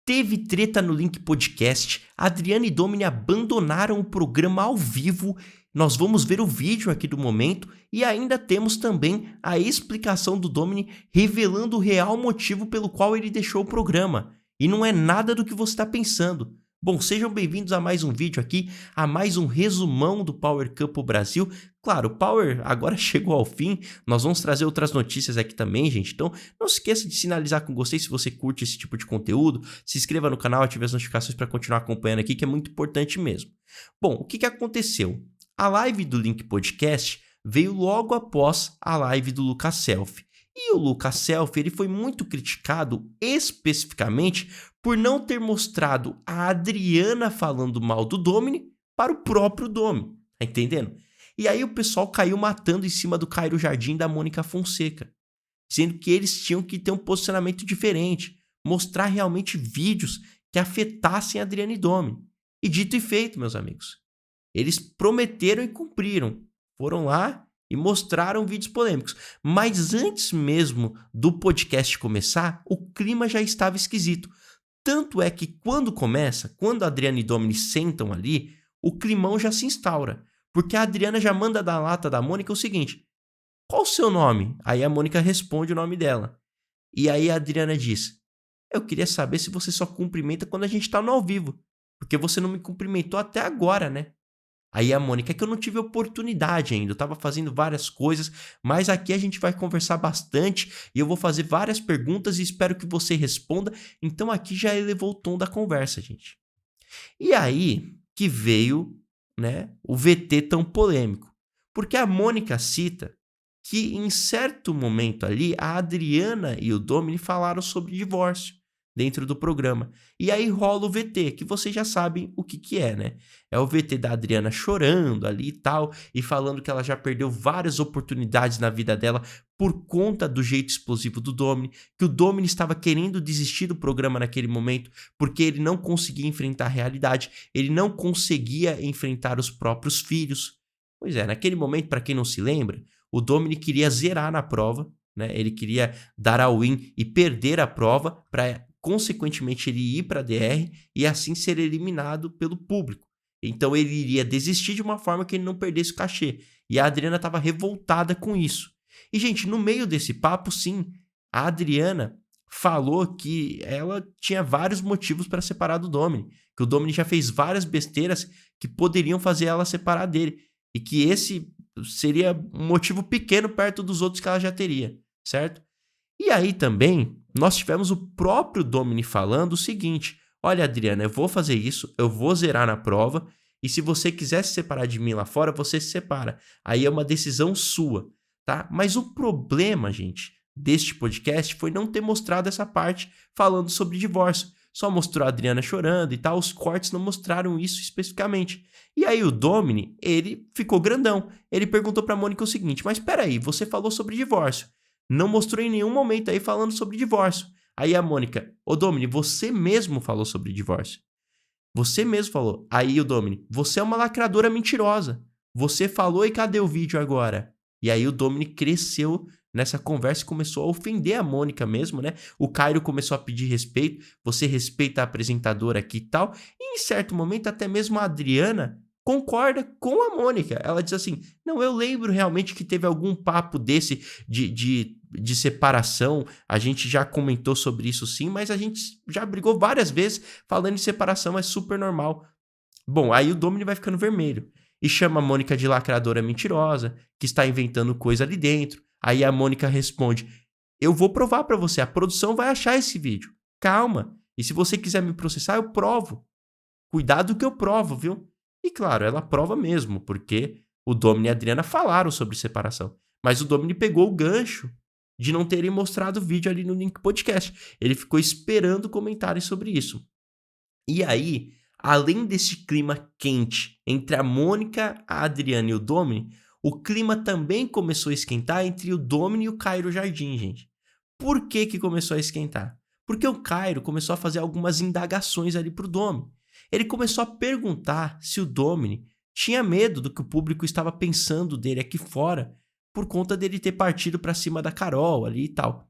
Teve treta no Link Podcast, Adriana e Domini abandonaram o programa ao vivo. Nós vamos ver o vídeo aqui do momento e ainda temos também a explicação do Domini revelando o real motivo pelo qual ele deixou o programa. E não é nada do que você está pensando. Bom, sejam bem-vindos a mais um vídeo aqui, a mais um resumão do Power Cup Brasil. Claro, o Power agora chegou ao fim, nós vamos trazer outras notícias aqui também, gente. Então, não se esqueça de sinalizar com gostei se você curte esse tipo de conteúdo. Se inscreva no canal, ative as notificações para continuar acompanhando aqui, que é muito importante mesmo. Bom, o que aconteceu? A live do Link Podcast veio logo após a live do Lucas Selfie. E o Lucas Selfie, ele foi muito criticado especificamente por não ter mostrado a Adriana falando mal do Domini para o próprio Domini, tá entendendo? E aí o pessoal caiu matando em cima do Cairo Jardim e da Mônica Fonseca, dizendo que eles tinham que ter um posicionamento diferente, mostrar realmente vídeos que afetassem a Adriana e Domini. E dito e feito, meus amigos, eles prometeram e cumpriram, foram lá e mostraram vídeos polêmicos. Mas antes mesmo do podcast começar, o clima já estava esquisito. Tanto é que quando começa, quando a Adriana e Domini sentam ali, o climão já se instaura. Porque a Adriana já manda da lata da Mônica o seguinte: qual o seu nome? Aí a Mônica responde o nome dela. E aí a Adriana diz: eu queria saber se você só cumprimenta quando a gente tá no ao vivo. Porque você não me cumprimentou até agora, né? Aí a Mônica, é que eu não tive oportunidade ainda, eu tava fazendo várias coisas, mas aqui a gente vai conversar bastante e eu vou fazer várias perguntas e espero que você responda. Então aqui já elevou o tom da conversa, gente. E aí que veio, né, o VT tão polêmico. Porque a Mônica cita que em certo momento ali a Adriana e o Domini falaram sobre divórcio dentro do programa. E aí rola o VT, que vocês já sabem o que é, né? É o VT da Adriana chorando ali e tal, e falando que ela já perdeu várias oportunidades na vida dela por conta do jeito explosivo do Domini, que o Domini estava querendo desistir do programa naquele momento, porque ele não conseguia enfrentar a realidade, ele não conseguia enfrentar os próprios filhos. Pois é, naquele momento, para quem não se lembra, o Domini queria zerar na prova, né? Ele queria dar a win e perder a prova para consequentemente ele ir para a DR e assim ser eliminado pelo público. Então ele iria desistir de uma forma que ele não perdesse o cachê. E a Adriana estava revoltada com isso. E, gente, no meio desse papo, sim, a Adriana falou que ela tinha vários motivos para separar do Domini. Que o Domini já fez várias besteiras que poderiam fazer ela separar dele. E que esse seria um motivo pequeno perto dos outros que ela já teria, certo? E aí também, nós tivemos o próprio Domini falando o seguinte: olha, Adriana, eu vou fazer isso, eu vou zerar na prova, e se você quiser se separar de mim lá fora, você se separa. Aí é uma decisão sua, tá? Mas o problema, gente, deste podcast foi não ter mostrado essa parte falando sobre divórcio. Só mostrou a Adriana chorando e tal, os cortes não mostraram isso especificamente. E aí o Domini, ele ficou grandão. Ele perguntou pra Mônica o seguinte: mas peraí, você falou sobre divórcio. Não mostrou em nenhum momento aí falando sobre divórcio. Aí a Mônica: ô Domini, você mesmo falou sobre divórcio. Você mesmo falou. Aí o Domini: você é uma lacradora mentirosa. Você falou e cadê o vídeo agora? E aí o Domini cresceu nessa conversa e começou a ofender a Mônica mesmo, né? O Cairo começou a pedir respeito. Você respeita a apresentadora aqui e tal. E em certo momento até mesmo a Adriana concorda com a Mônica. Ela diz assim: não, eu lembro realmente que teve algum papo desse de separação. A gente já comentou sobre isso sim, mas a gente já brigou várias vezes falando em separação, é super normal. Bom, aí o Domini vai ficando vermelho e chama a Mônica de lacradora mentirosa, que está inventando coisa ali dentro. Aí a Mônica responde: eu vou provar pra você, a produção vai achar esse vídeo. Calma. E se você quiser me processar, eu provo. Cuidado que eu provo, viu? E claro, ela prova mesmo, porque o Domini e a Adriana falaram sobre separação. Mas o Domini pegou o gancho de não terem mostrado o vídeo ali no Link Podcast. Ele ficou esperando comentarem sobre isso. E aí, além desse clima quente entre a Mônica, a Adriana e o Domini, o clima também começou a esquentar entre o Domini e o Cairo Jardim, gente. Por que começou a esquentar? Porque o Cairo começou a fazer algumas indagações ali pro Domini. Ele começou a perguntar se o Domini tinha medo do que o público estava pensando dele aqui fora, por conta dele ter partido para cima da Carol ali e tal.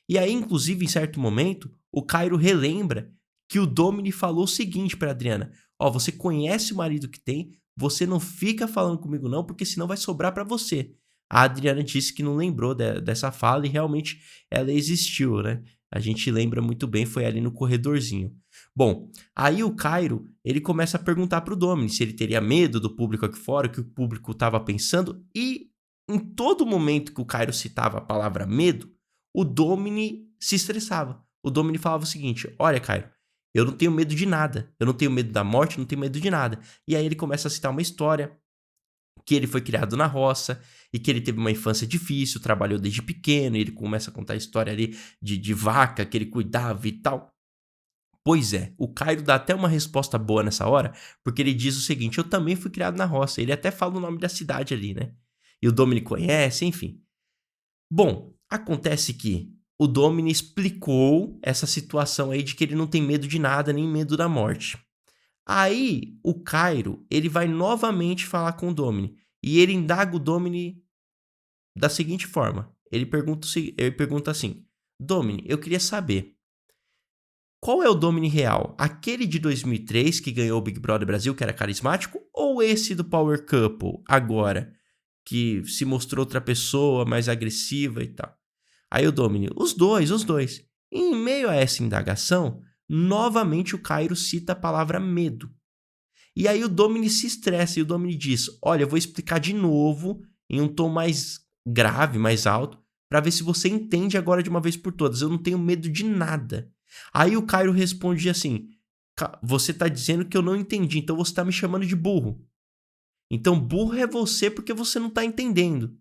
E aí, inclusive, em certo momento, o Cairo relembra que o Domini falou o seguinte pra Adriana: ó, você conhece o marido que tem, você não fica falando comigo não, porque senão vai sobrar pra você. A Adriana disse que não lembrou dessa fala e realmente ela existiu, né? A gente lembra muito bem, foi ali no corredorzinho. Bom, aí o Cairo, ele começa a perguntar pro Domini se ele teria medo do público aqui fora, o que o público tava pensando, e em todo momento que o Cairo citava a palavra medo, o Domini se estressava. O Domini falava o seguinte: olha, Cairo, eu não tenho medo de nada. Eu não tenho medo da morte, não tenho medo de nada. E aí ele começa a citar uma história que ele foi criado na roça e que ele teve uma infância difícil, trabalhou desde pequeno, e ele começa a contar a história ali de vaca que ele cuidava e tal. Pois é, o Cairo dá até uma resposta boa nessa hora, porque ele diz o seguinte: eu também fui criado na roça. Ele até fala o nome da cidade ali, né? E o Domini conhece, enfim. Bom, acontece que o Domini explicou essa situação aí de que ele não tem medo de nada, nem medo da morte. Aí, o Cairo, ele vai novamente falar com o Domini, e ele indaga o Domini da seguinte forma. Ele pergunta assim: Domini, eu queria saber, qual é o Domini real? Aquele de 2003 que ganhou o Big Brother Brasil, que era carismático, ou esse do Power Couple, agora, que se mostrou outra pessoa, mais agressiva e tal? Aí o Domini: os dois. E em meio a essa indagação, novamente o Cairo cita a palavra medo. E aí o Domini se estressa e o Domini diz: olha, eu vou explicar de novo em um tom mais grave, mais alto, para ver se você entende agora de uma vez por todas. Eu não tenho medo de nada. Aí o Cairo responde assim: você tá dizendo que eu não entendi, então você tá me chamando de burro. Então burro é você porque você não tá entendendo.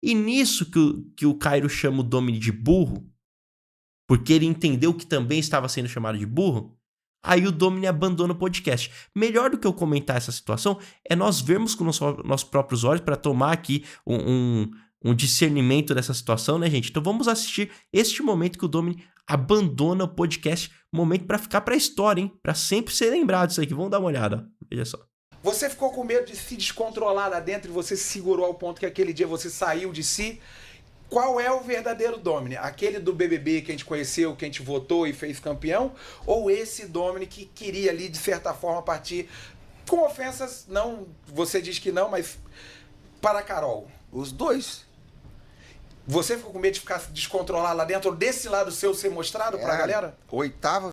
E nisso que o Cairo chama o Domini de burro, porque ele entendeu que também estava sendo chamado de burro, aí o Domini abandona o podcast. Melhor do que eu comentar essa situação é nós vermos com nossos próprios olhos para tomar aqui um discernimento dessa situação, né, gente? Então vamos assistir este momento que o Domini abandona o podcast, momento para ficar para a história, hein? Para sempre ser lembrado isso aqui. Vamos dar uma olhada, ó. Veja só. Você ficou com medo de se descontrolar lá dentro e você se segurou ao ponto que aquele dia você saiu de si. Qual é o verdadeiro Domini? Aquele do BBB que a gente conheceu, que a gente votou e fez campeão? Ou esse Domini que queria ali, de certa forma, partir com ofensas, não, você diz que não, mas para a Carol? Os dois. Você ficou com medo de ficar descontrolado lá dentro, ou desse lado seu ser mostrado pra galera? Oitava.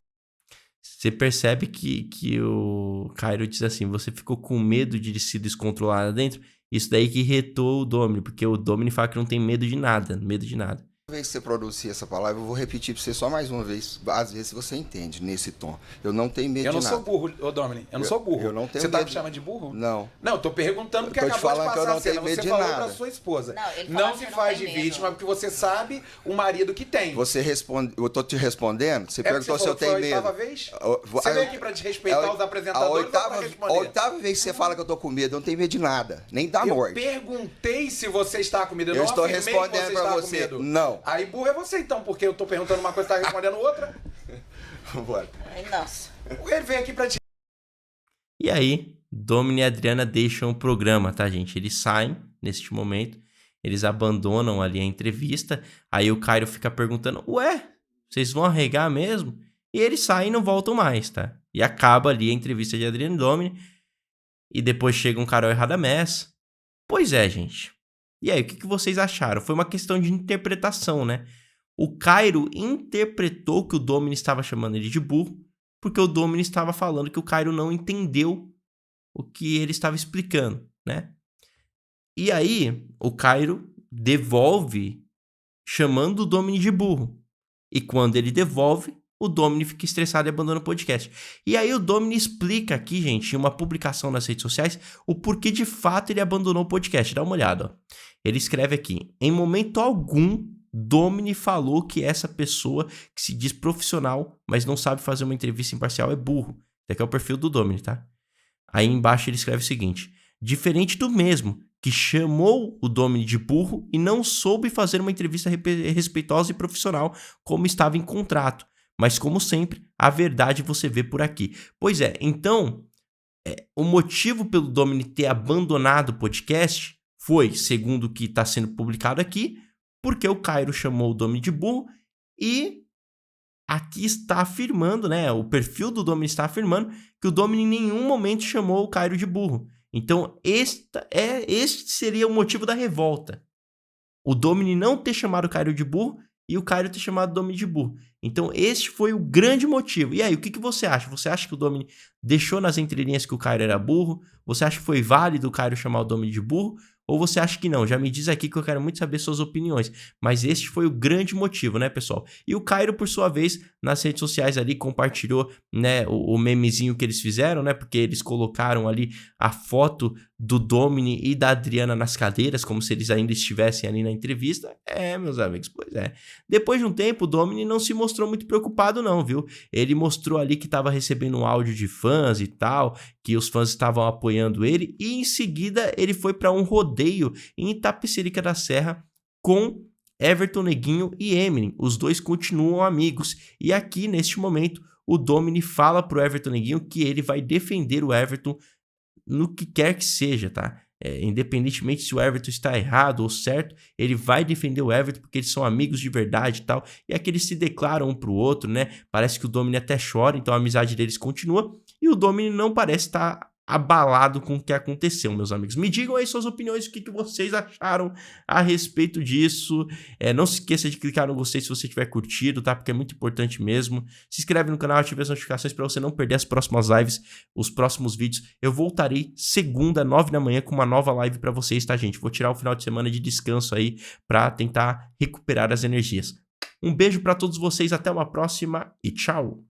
Você percebe que o Cairo diz assim: você ficou com medo de se descontrolar lá dentro? Isso daí que irritou o Domini, porque o Domini fala que não tem medo de nada, medo de nada. Toda vez que você pronuncia essa palavra, eu vou repetir pra você só mais uma vez, às vezes você entende nesse tom. Eu não tenho medo de nada. Eu não sou burro, ô Domini, eu não sou burro. Eu não tenho Você tá medo. me chamando de burro? Não. Não, eu tô perguntando porque Eu tô te acabou de falando que eu passar não a cena. tenho medo Você de falou nada. pra sua esposa. Não, ele falou Não que se não faz tem de medo. vítima porque você sabe o marido que tem. Você responde, eu tô te respondendo, você É porque perguntou você se eu falou que tenho foi a medo. oitava vez? Você veio aqui pra desrespeitar os apresentadores ou pra responder? A oitava vez que você fala que eu tô com medo, eu não tenho medo de nada, nem da Eu morte. perguntei se você está com medo. Eu não estou afirmei respondendo que pra está com você, medo. não. Aí burro é você então, porque eu tô perguntando uma coisa e tá respondendo outra. Vambora. Ai, nossa. Ele veio aqui pra te... E aí, Domini e Adriana deixam o programa, tá, gente? Eles saem neste momento, eles abandonam ali a entrevista, aí o Cairo fica perguntando: ué, vocês vão arregar mesmo? E eles saem e não voltam mais, tá? E acaba ali a entrevista de Adriana e Domini, e depois chega um Carol e Radamés. Pois é, gente. E aí, o que vocês acharam? Foi uma questão de interpretação, né? O Cairo interpretou que o Domini estava chamando ele de burro, porque o Domini estava falando que o Cairo não entendeu o que ele estava explicando, né? E aí, o Cairo devolve chamando o Domini de burro. E quando ele devolve, o Domini fica estressado e abandona o podcast. E aí o Domini explica aqui, gente, em uma publicação nas redes sociais, o porquê de fato ele abandonou o podcast. Dá uma olhada, ó. Ele escreve aqui: em momento algum, Domini falou que essa pessoa que se diz profissional, mas não sabe fazer uma entrevista imparcial é burro. Esse aqui é o perfil do Domini, tá? Aí embaixo ele escreve o seguinte: diferente do mesmo, que chamou o Domini de burro e não soube fazer uma entrevista respeitosa e profissional como estava em contrato. Mas como sempre, a verdade você vê por aqui. Pois é, então, o motivo pelo Domini ter abandonado o podcast foi, segundo o que está sendo publicado aqui, porque o Cairo chamou o Domini de burro e aqui está afirmando, né? O perfil do Domini está afirmando que o Domini em nenhum momento chamou o Cairo de burro. Então, este seria o motivo da revolta. O Domini não ter chamado o Cairo de burro e o Cairo ter chamado o Domini de burro. Então, este foi o grande motivo. E aí, o que você acha? Você acha que o Domini deixou nas entrelinhas que o Cairo era burro? Você acha que foi válido o Cairo chamar o Domini de burro? Ou você acha que não? Já me diz aqui que eu quero muito saber suas opiniões. Mas este foi o grande motivo, né, pessoal? E o Cairo, por sua vez, nas redes sociais ali, compartilhou, né, o memezinho que eles fizeram, né? Porque eles colocaram ali a foto do Domini e da Adriana nas cadeiras, como se eles ainda estivessem ali na entrevista. Meus amigos, pois é. Depois de um tempo, o Domini não se mostrou muito preocupado não, viu? Ele mostrou ali que estava recebendo um áudio de fãs e tal, que os fãs estavam apoiando ele, e em seguida ele foi para um rodeio em Itapecerica da Serra com Everton Neguinho e Eminem. Os dois continuam amigos. E aqui, neste momento, o Domini fala pro Everton Neguinho que ele vai defender o Everton no que quer que seja, tá? Independentemente se o Everton está errado ou certo, ele vai defender o Everton porque eles são amigos de verdade e tal. E aqui eles se declaram um pro outro, né? Parece que o Domini até chora, então a amizade deles continua. E o Domini não parece estar abalado com o que aconteceu, meus amigos. Me digam aí suas opiniões, o que vocês acharam a respeito disso. Não se esqueça de clicar no gostei se você tiver curtido, tá? Porque é muito importante mesmo. Se inscreve no canal, ative as notificações para você não perder as próximas lives, os próximos vídeos. Eu voltarei segunda, 9 da manhã, com uma nova live para vocês, tá, gente? Vou tirar o final de semana de descanso aí para tentar recuperar as energias. Um beijo para todos vocês, até uma próxima e tchau!